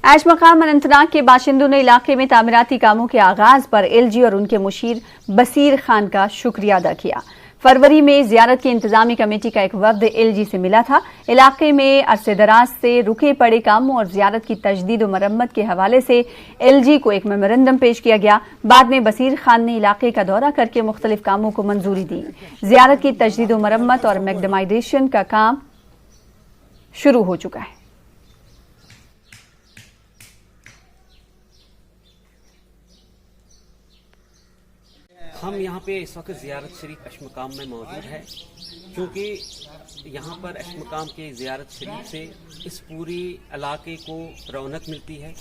ऐश मकाम अनंतनाग के बाशिंदों ने इलाके में तामीराती कामों के आगाज पर एलजी और उनके मुशीर बसीर खान का शुक्रिया अदा किया। फरवरी में जियारत की इंतजामी कमेटी का एक वफ्द एलजी से मिला था। इलाके में अरसे दराज से रुके पड़े कामों और जियारत की तजदीद और मरम्मत के हवाले से एलजी को एक मेमोरेंडम पेश किया गया। बाद में बसीर खान ने इलाके का दौरा करके मुख्तलिफ कामों को मंजूरी दी। जियारत की तजदीद और मरम्मत और मैग्डमाइजेशन का काम शुरू हो चुका है। हम यहाँ पे इस वक्त ज़ियारत शरीफ अशमकाम में मौजूद है, क्योंकि यहाँ पर अशमकाम के ज़ियारत शरीफ से इस पूरी इलाके को रौनक मिलती है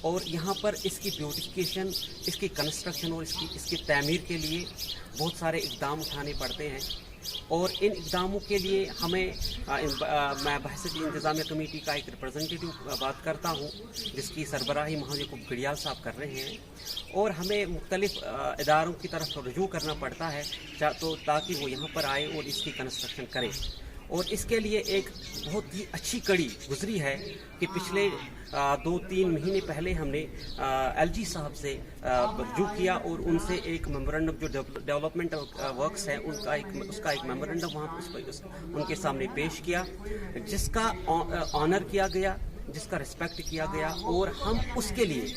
और यहाँ पर इसकी ब्यूटिफिकेशन, इसकी कंस्ट्रक्शन और इसकी तमीर के लिए बहुत सारे इक़दाम उठाने पड़ते हैं। और इन इक़दामों के लिए हमें मैं बहसत इंतज़ामिया कमेटी का एक रिप्रेजेंटेटिव बात करता हूँ, जिसकी सरबराही महाजकुब गड़ियाल साहब कर रहे हैं, और हमें मुख्तलिफ इदारों की तरफ रुजू करना पड़ता है तो ताकि वो यहाँ पर आए और इसकी कंस्ट्रक्शन करें। और इसके लिए एक बहुत ही अच्छी कड़ी गुजरी है कि पिछले 2-3 महीने पहले हमने एलजी साहब से रुजू किया और उनसे एक मेमोरेंडम जो डेवलपमेंट वर्क्स है उसका एक मेमोरेंडम वहाँ उनके सामने पेश किया, जिसका ऑनर किया गया, जिसका रिस्पेक्ट किया गया। और हम उसके लिए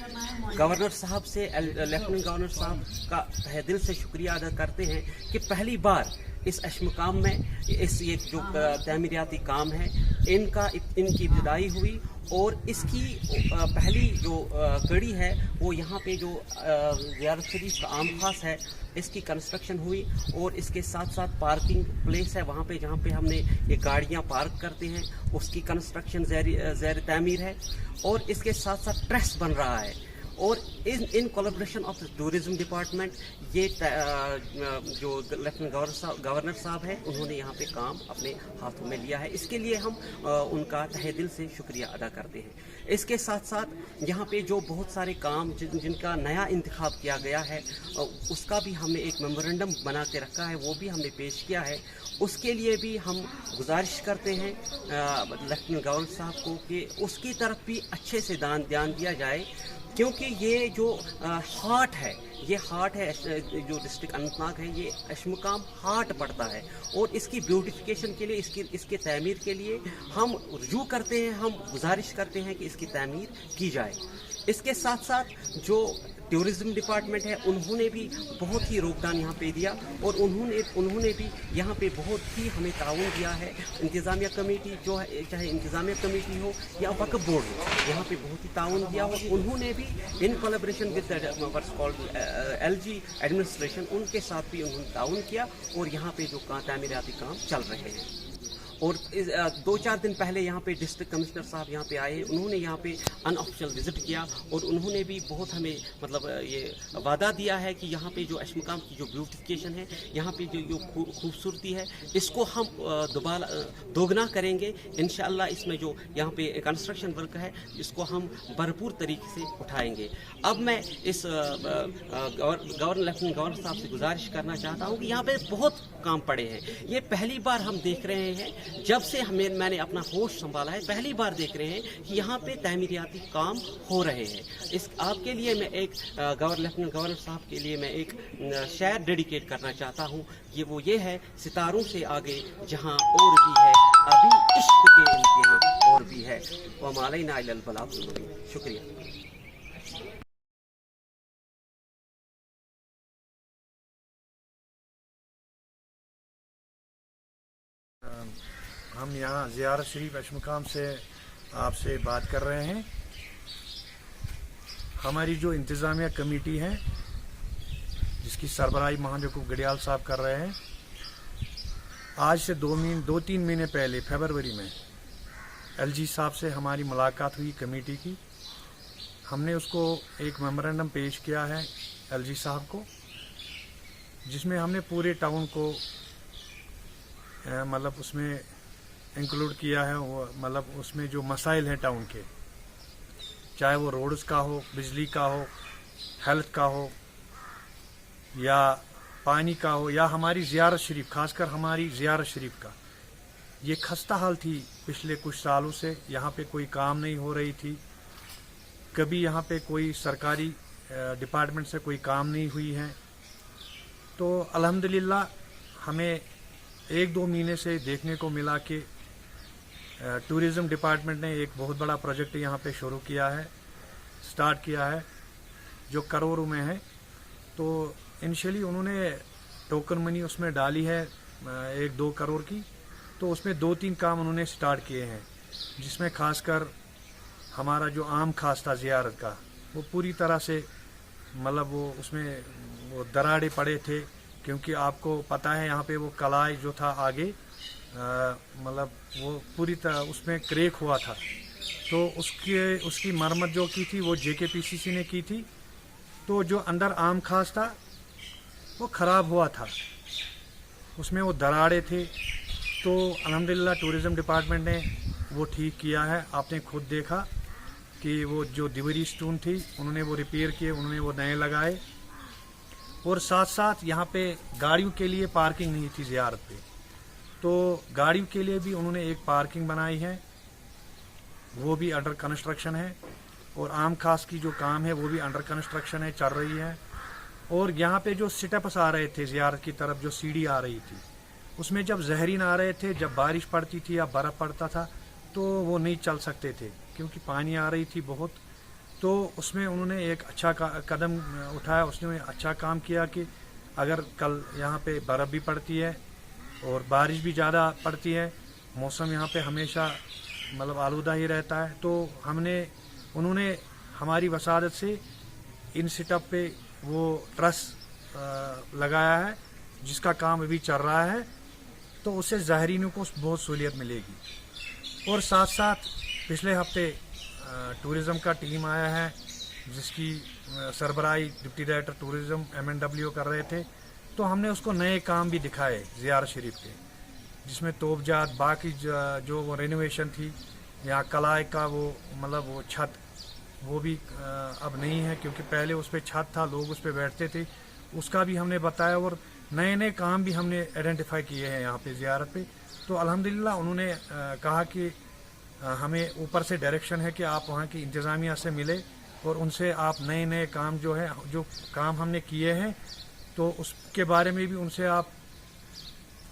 गवर्नर साहब से, लेफ्टिनेंट गवर्नर साहब का तहे दिल से शुक्रिया अदा करते हैं कि पहली बार इस अशमकाम में ये जो तमीराती काम है इनकी इब्तिदाई हुई और इसकी पहली जो कड़ी है वो यहाँ पे जो ज़ियारत शरीफ का आम खास है इसकी कंस्ट्रक्शन हुई। और इसके साथ साथ पार्किंग प्लेस है वहाँ पे जहाँ पे हमने ये गाड़ियाँ पार्क करते हैं, उसकी कंस्ट्रक्शन ज़ैर तमीर है। और इसके साथ साथ ट्रस्ट बन रहा है और in collaboration of tourism department ये जो लेफ्टिनेंट गवर्नर साहब हैं उन्होंने यहाँ पे काम अपने हाथों में लिया है। इसके लिए हम उनका तहे दिल से शुक्रिया अदा करते हैं। इसके साथ साथ यहाँ पे जो बहुत सारे काम जिनका नया इंतखाब किया गया है उसका भी हमने एक मेमोरेंडम बना के रखा है, वो भी हमने पेश किया है। उसके लिए भी हम गुजारिश करते हैं लेफ्टिनेंट गवर्नर साहब को कि उसकी तरफ भी अच्छे से ध्यान दिया जाए, क्योंकि ये जो हार्ट है जो डिस्ट्रिक्ट अनंतनाग है, ये अशमकाम हार्ट पड़ता है। और इसकी ब्यूटिफिकेशन के लिए, इसके तमीर के लिए हम रुजू करते हैं, हम गुजारिश करते हैं कि इसकी तमीर की जाए। इसके साथ साथ जो टूरिज्म डिपार्टमेंट है उन्होंने भी बहुत ही योगदान यहाँ पे दिया और उन्होंने भी यहाँ पे बहुत ही हमें ताउन दिया है। इंतज़ामिया कमेटी जो है, चाहे इंतज़ामिया कमेटी हो या वक्फ बोर्ड हो, यहाँ पे बहुत ही ताउन दिया हो। उन्होंने भी in collaboration with what's called LG administration, उनके साथ भी उन्होंने ताउन किया और यहाँ पे जो तमीराती काम चल रहे हैं। और 2-4 दिन पहले यहाँ पे डिस्ट्रिक्ट कमिश्नर साहब यहाँ पे आए, उन्होंने यहाँ पे अनऑफिशियल विजिट किया और उन्होंने भी बहुत हमें ये वादा दिया है कि यहाँ पे जो अशमकाम की जो ब्यूटिफिकेशन है, यहाँ पे जो खूबसूरती है, इसको हम दोगुना करेंगे इंशाअल्लाह। इसमें जो यहाँ पे कंस्ट्रक्शन वर्क है इसको हम भरपूर तरीके से उठाएंगे। अब मैं इस लेफ्टिनेंट गवर्नर साहब से गुजारिश करना चाहता हूँ कि यहाँ पे बहुत काम पड़े हैं। ये पहली बार हम देख रहे हैं, जब से मैंने अपना होश संभाला है पहली बार देख रहे हैं कि यहाँ पे तमीराती काम हो रहे हैं। इस आपके लिए मैं एक लेफ्टिनेंट गवर्नर साहब के लिए मैं एक शेर डेडिकेट करना चाहता हूँ। ये है, सितारों से आगे जहाँ और भी है, अभी इश्क के इम्तिहान और भी है, व मालैना इल्लल बलागुल मुबीन। शुक्रिया। हम यहाँ ज़ियारत शरीफ अशमकाम से आपसे बात कर रहे हैं। हमारी जो इंतज़ामिया कमेटी है जिसकी सरबराही महाजकुब गड़ियाल साहब कर रहे हैं, आज से 2-3 महीने पहले फरवरी में एलजी साहब से हमारी मुलाकात हुई कमेटी की। हमने उसको एक मेमोरेंडम पेश किया है एलजी साहब को, जिसमें हमने पूरे टाउन को उसमें इंक्लूड किया है। वो उसमें जो मसाइल हैं टाउन के, चाहे वो रोड्स का हो, बिजली का हो, हेल्थ का हो या पानी का हो या हमारी ज़ियारत शरीफ, खासकर हमारी ज़ियारत शरीफ का ये खस्ता हाल थी पिछले कुछ सालों से। यहाँ पे कोई काम नहीं हो रही थी कभी यहाँ पे कोई सरकारी डिपार्टमेंट से कोई काम नहीं हुई है। तो अल्हम्दुलिल्लाह हमें 1-2 महीने से देखने को मिला कि टूरिज़्म डिपार्टमेंट ने एक बहुत बड़ा प्रोजेक्ट यहाँ पे शुरू किया है, स्टार्ट किया है, जो करोड़ों में है। तो इनिशियली उन्होंने टोकन मनी उसमें डाली है 1-2 करोड़ की, तो उसमें 2-3 काम उन्होंने स्टार्ट किए हैं, जिसमें खासकर हमारा जो आम खास था ज़ियारत का, वो पूरी तरह से मतलब वो उसमें वो दरारें पड़े थे, क्योंकि आपको पता है यहाँ पे वो कलाई जो था आगे मतलब वो पूरी तरह उसमें क्रैक हुआ था। तो उसकी मरम्मत जो की थी वो JKPCC ने की थी। तो जो अंदर आम खास था वो ख़राब हुआ था, उसमें वो दरारें थे। तो अल्हम्दुलिल्लाह टूरिज़्म डिपार्टमेंट ने वो ठीक किया है। आपने खुद देखा कि वो जो दिवरी स्टोन थी उन्होंने वो रिपेयर किए, उन्होंने वो नए लगाए। और साथ साथ यहाँ पे गाड़ियों के लिए पार्किंग नहीं थी ज़ियारत पे, तो गाड़ियों के लिए भी उन्होंने एक पार्किंग बनाई है, वो भी अंडर कंस्ट्रक्शन है। और आम खास की जो काम है वो भी अंडर कंस्ट्रक्शन है, चल रही है। और यहाँ पे जो सिटअप्स आ रहे थे ज़ियारत की तरफ, जो सीढ़ी आ रही थी, उसमें जब ज़हरीन आ रहे थे, जब बारिश पड़ती थी या बर्फ़ पड़ता था, तो वो नहीं चल सकते थे क्योंकि पानी आ रही थी बहुत। तो उसमें उन्होंने एक अच्छा कदम उठाया, उसने अच्छा काम किया कि अगर कल यहाँ पे बर्फ़ भी पड़ती है और बारिश भी ज़्यादा पड़ती है, मौसम यहाँ पे हमेशा मतलब आलूदा ही रहता है, तो उन्होंने हमारी वसादत से इन सेटअप पे वो ट्रस लगाया है, जिसका काम अभी चल रहा है। तो उससे ज़ाहिरीनों को बहुत सहूलियत मिलेगी। और साथ साथ पिछले हफ्ते टूरिज़्म का टीम आया है, जिसकी सरबराही डिप्टी डायरेक्टर टूरिज़्म MNW कर रहे थे। तो हमने उसको नए काम भी दिखाए ज़ियारत शरीफ के, जिसमें तोबजात बाकी जो वो रेनोवेशन थी, या कलाई का वो मतलब वो छत वो भी अब नहीं है, क्योंकि पहले उस पर छत था, लोग उस पर बैठते थे, उसका भी हमने बताया। और नए नए काम भी हमने आइडेंटिफाई किए हैं यहाँ पे ज़ियारत पे। तो अल्हम्दुलिल्लाह उन्होंने कहा कि हमें ऊपर से डायरेक्शन है कि आप वहाँ की इंतज़ामिया से मिले और उनसे आप नए नए काम जो काम हमने किए हैं, तो उसके बारे में भी उनसे आप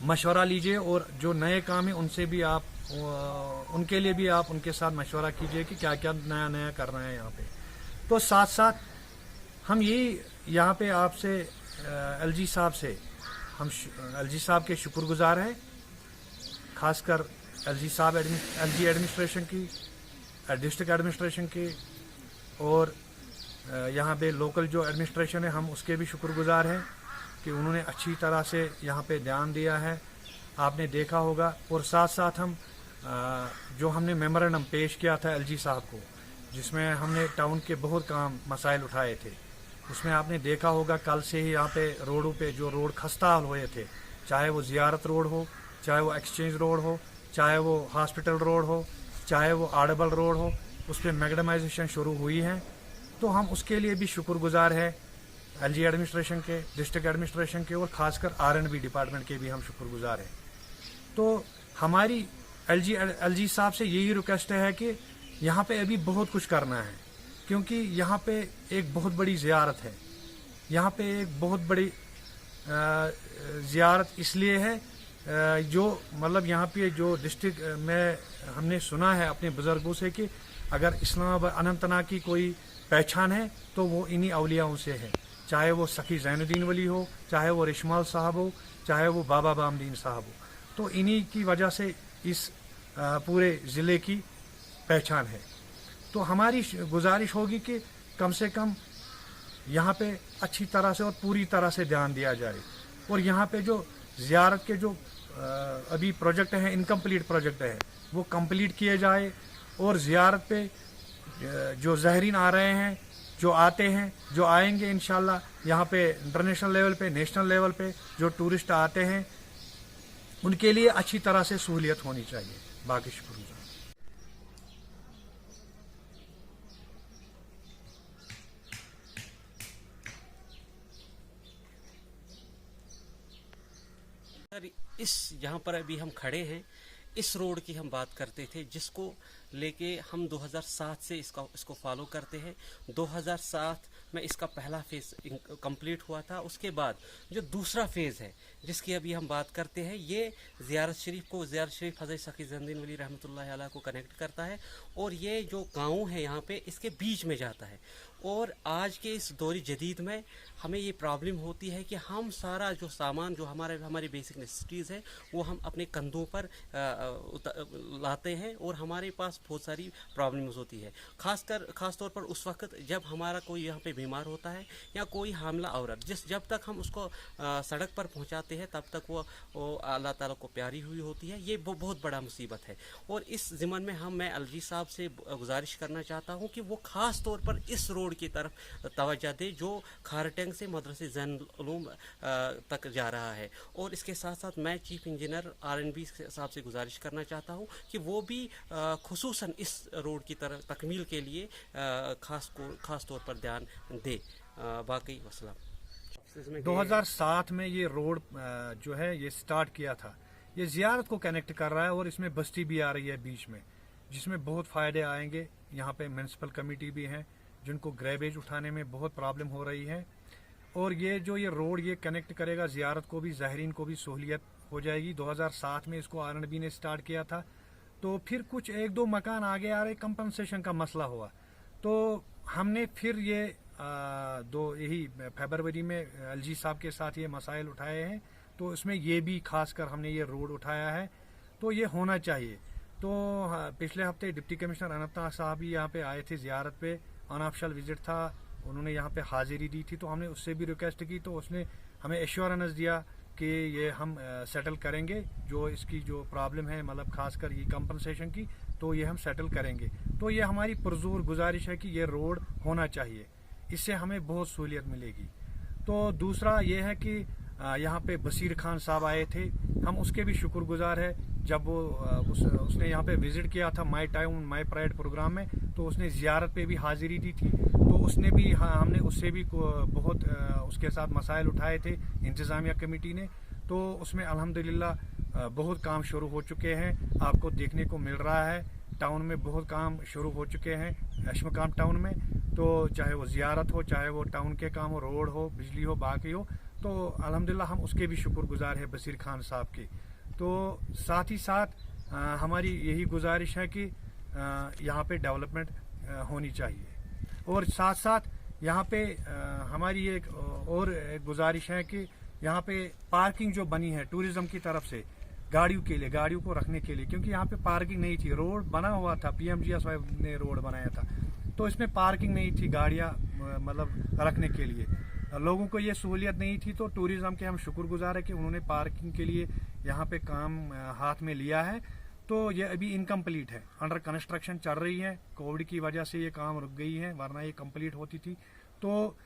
मशवरा लीजिए, और जो नए काम है उनसे भी आप उनके लिए भी आप उनके साथ मशवरा कीजिए कि क्या क्या नया नया करना है यहाँ पे। तो साथ साथ हम यही यहाँ पे आपसे LG साहब से हम LG साहब के शुक्रगुजार हैं, खासकर LG साहब LG एडमिनिस्ट्रेशन की, डिस्ट्रिक्ट एडमिनिस्ट्रेशन की, और यहाँ पे लोकल जो एडमिनिस्ट्रेशन है हम उसके भी शुक्रगुजार हैं कि उन्होंने अच्छी तरह से यहाँ पे ध्यान दिया है, आपने देखा होगा। और साथ साथ हम जो हमने मेमोरेंडम पेश किया था LG साहब को, जिसमें हमने टाउन के बहुत काम मसाइल उठाए थे, उसमें आपने देखा होगा कल से ही यहाँ पे रोडों पे जो रोड खस्ता हाल हुए थे, चाहे वो ज़ियारत रोड हो, चाहे वो एक्सचेंज रोड हो, चाहे वो हॉस्पिटल रोड हो, चाहे वो आर्डबल रोड हो, उस पर मैगडमाइजेशन शुरू हुई है। तो हम उसके लिए भी शुक्रगुजार हैं LG एडमिनिस्ट्रेशन के, डिस्ट्रिक्ट एडमिनिस्ट्रेशन के, और खासकर R&B डिपार्टमेंट के भी हम शुक्रगुजार हैं। तो हमारी LG साहब से यही रिक्वेस्ट है कि यहाँ पे अभी बहुत कुछ करना है, क्योंकि यहाँ पे एक बहुत बड़ी ज़ियारत है। यहाँ पे एक बहुत बड़ी ज़ियारत इसलिए है जो मतलब यहाँ पे जो डिस्ट्रिक्ट में हमने सुना है अपने बुज़ुर्गों से कि अगर इस्लामाबाद अनंतनाग की कोई पहचान है तो वो इन्हीं औलियाओं से है, चाहे वो सखी ज़ैनुद्दीन वली हो, चाहे वो रिशमाल साहब हो, चाहे वो बाबा बामदीन साहब हो। तो इन्हीं की वजह से इस पूरे ज़िले की पहचान है। तो हमारी गुजारिश होगी कि कम से कम यहाँ पे अच्छी तरह से और पूरी तरह से ध्यान दिया जाए, और यहाँ पे जो ज़ियारत के जो अभी प्रोजेक्ट हैं, इनकम्प्लीट प्रोजेक्ट है, वो कंप्लीट किए जाए। और ज़ियारत पे जो ज़ाहिरीन आ रहे हैं, जो आते हैं, जो आएंगे इंशाल्लाह यहाँ पे इंटरनेशनल लेवल पे, नेशनल लेवल पे जो टूरिस्ट आते हैं, उनके लिए अच्छी तरह से सहूलियत होनी चाहिए। बाकी शुक्रिया। सर, इस जहाँ पर अभी हम खड़े हैं, इस रोड की हम बात करते थे, जिसको लेकिन हम 2007 से इसको फॉलो करते हैं। 2007 में इसका पहला फेज़ कंप्लीट हुआ था। उसके बाद जो दूसरा फेज़ है जिसकी अभी हम बात करते हैं, ये ज़ियारत शरीफ हज़रत सखी ज़ियादुद्दीन वली रहमतुल्लाह अलैह को कनेक्ट करता है और ये जो गाँव है यहाँ पे इसके बीच में जाता है। और आज के इस दौर जदीद में हमें ये प्रॉब्लम होती है कि हम सारा जो सामान जो हमारी बेसिक नेसेसिटीज़ है वो हम अपने कंधों पर लाते हैं और हमारे पास बहुत सारी प्रॉब्लम्स होती है। ख़ास तौर पर उस वक्त जब हमारा कोई यहाँ पे बीमार होता है या कोई हामला औरत जब तक हम उसको सड़क पर पहुँचाते हैं तब तक वो अल्लाह ताला को प्यारी हुई होती है। ये बहुत बड़ा मुसीबत है। और इस ज़िमन में मैं एलजी साहब से गुजारिश करना चाहता हूँ कि वो ख़ास तौर पर इस रोड की तरफ तवज्जो दे जो खारटेंग से मदरसे ज़ैनुल उलूम तक जा रहा है। और इसके साथ साथ मैं चीफ इंजीनियर RNB साहब से गुजारिश करना चाहता हूँ कि वो भी खुसूसन इस रोड की तरफ तकमील के लिए खास तौर पर ध्यान दे। बाकी वसलाम। 2007 में ये रोड जो है ये स्टार्ट किया था। ये ज़ियारत को कनेक्ट कर रहा है और इसमें बस्ती भी आ रही है बीच में, जिसमें बहुत फ़ायदे आएंगे। यहाँ पे म्यूनसिपल कमेटी भी हैं जिनको ग्रेवेज उठाने में बहुत प्रॉब्लम हो रही है। और ये रोड ये कनेक्ट करेगा ज़ियारत को भी, ज़ाहिरीन को भी सहूलियत हो जाएगी। 2007 में इसको RNB ने स्टार्ट किया था। तो फिर कुछ 1-2 मकान आगे आ रहे, कंपनसेशन का मसला हुआ तो हमने फिर ये यही फरवरी में LG साहब के साथ ये मसाइल उठाए हैं। तो इसमें ये भी खासकर हमने ये रोड उठाया है। तो ये होना चाहिए। तो पिछले हफ्ते डिप्टी कमिश्नर अनंतनाग साहब भी यहाँ पे आए थे ज़ियारत पे, अनऑफिशियल विजिट था, उन्होंने यहाँ पे हाजिरी दी थी। तो हमने उससे भी रिक्वेस्ट की तो उसने हमें एश्योरेंस दिया कि ये हम सेटल करेंगे, जो इसकी जो प्रॉब्लम है मतलब खासकर ये कंपनसेशन की, तो ये हम सेटल करेंगे। तो ये हमारी पुरजोर गुजारिश है कि ये रोड होना चाहिए, इससे हमें बहुत सहूलियत मिलेगी। तो दूसरा ये है कि यहाँ पे बसीर खान साहब आए थे, हम उसके भी शुक्रगुजार है। जब वो उसने यहाँ पे विजिट किया था my town my pride program में, तो उसने ज़ियारत पे भी हाजिरी दी थी। तो उसने भी हमने उससे भी बहुत उसके साथ मसाइल उठाए थे इंतज़ामिया कमेटी ने। तो उसमें अल्हम्दुलिल्लाह बहुत काम शुरू हो चुके हैं, आपको देखने को मिल रहा है। टाउन में बहुत काम शुरू हो चुके हैं एशमकाम टाउन में। तो चाहे वो ज़ियारत हो, चाहे वो टाउन के काम हो, रोड हो, बिजली हो, बाकी हो, तो अल्हम्दुलिल्लाह हम उसके भी शुक्रगुजार हैं बसीर खान साहब के। तो साथ ही साथ हमारी यही गुजारिश है कि यहाँ पे डेवलपमेंट होनी चाहिए। और साथ साथ यहाँ पे हमारी एक गुजारिश है कि यहाँ पे पार्किंग जो बनी है टूरिज्म की तरफ से गाड़ियों के लिए, गाड़ियों को रखने के लिए, क्योंकि यहाँ पे पार्किंग नहीं थी। रोड बना हुआ था, PMGS ने रोड बनाया था, तो इसमें पार्किंग नहीं थी गाड़ियाँ मतलब रखने के लिए, लोगों को ये सहूलियत नहीं थी। तो टूरिज्म के हम शुक्रगुजार है कि उन्होंने पार्किंग के लिए यहाँ पे काम हाथ में लिया है। तो ये अभी इनकम्प्लीट है, अंडर कंस्ट्रक्शन चल रही है। कोविड की वजह से ये काम रुक गई है, वरना ये कंप्लीट होती थी। तो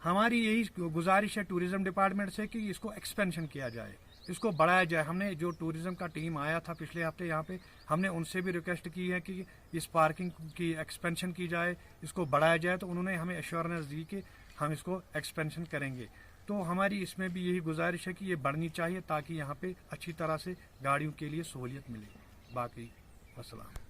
हमारी यही गुजारिश है टूरिज्म डिपार्टमेंट से कि इसको एक्सपेंशन किया जाए, इसको बढ़ाया जाए। हमने जो टूरिज्म का टीम आया था पिछले हफ्ते यहाँ पे, हमने उनसे भी रिक्वेस्ट की है कि इस पार्किंग की एक्सपेंशन की जाए, इसको बढ़ाया जाए। तो उन्होंने हमें एश्योरेंस दी कि हम इसको एक्सपेंशन करेंगे। तो हमारी इसमें भी यही गुजारिश है कि ये बढ़नी चाहिए ताकि यहाँ पे अच्छी तरह से गाड़ियों के लिए सहूलियत मिले। बाकी वस्सलाम।